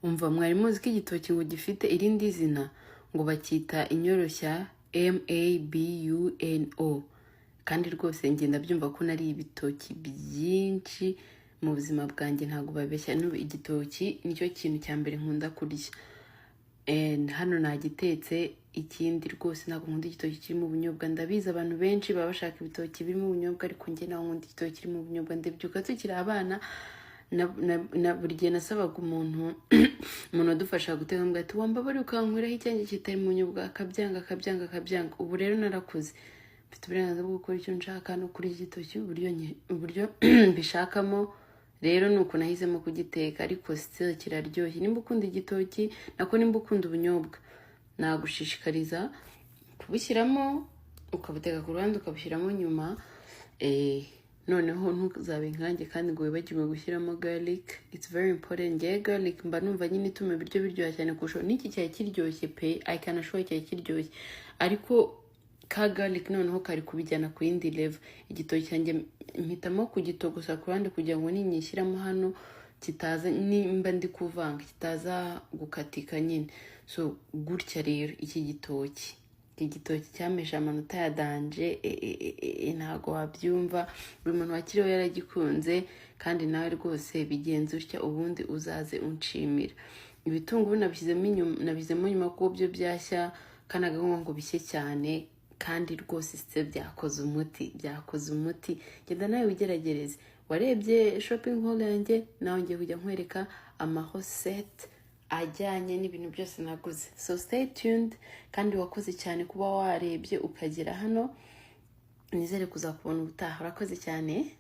umva mwari muzi ko igitoki ngo gifite irindi zina ngo bacyita inyoroshya MABUNO, kandi rwose ngenda byumva ko nari ibitoki byinshi mu buzima bwanjye, ntabwo babeshya. Igitoki nicyo kintu cya mbere nkunda kurya, hano nagitetse. Ikindi rwose ntabwo nkunda igitoki kirimo ubunyobwa. Ndabizi abantu benshi baba bashaka ibitoki birimo ubunyobwa, ariko njye naho nkunda igitoki kirimo ubunyobwa. Ndabyuka tukiri abana na buri gihe nasabaga umuntu wadufasha guteka, mbwa ati wambabari ukankwiraho icyanjye kitari mu bunyobwa, akabyanga. Ubu rero narakuze, mfite uburenganzira bwo gukora icyo nshaka no kuri igitoki uburyo mbishakamo. Rero nuko nahisemo kugiteka, ariko still kiraryoshye. Nimba ukunda igitoki nimba ukunda ubunyobwa, nagushishikariza kubushyiramo, ukabuteka ku ruhande ukabushyiramo nyuma. Noneho ntuzabe nkanjye kandi ngo wibagirwe gushyiramo garlic. It's very important. Ngewe garlic mba numva nyine ituma ibiryo biryoha cyane kurushaho. N'iki cyari kiryoshye pe, I can assure cyari kiryoshye, ariko ka garlic noneho kari kubijyana ku yindi level. Igitoki cyanjye mpitamo kugitogosa ku ruhande kugira ngo ninyishyiramo hano kitaza, nimba ndi kuvanga kitaza gukatika nyine. So gutya rero iki gitoki cyamesha amanota ya danje, ntago wabyumva. Buri muntu wakiriho yaragikunze, kandi nawe rwose bigenze utya, ubundi uzaze unshimira. Ibitunguru nabizemo nyuma kuko byo byashya, kandi agahunga ngo bishye cyane, kandi rwose se byakoze umuti. Genda nawe wigeragereze. Warebye shopping haul yanjye, nawe ngiye kujya nkwereka amahosete ajyanye n'ibintu byose naguze. So stay tuned, kandi wakoze cyane kuba warebye ukagera hano. Nizere kuzakubona ubutaha. Urakoze cyane.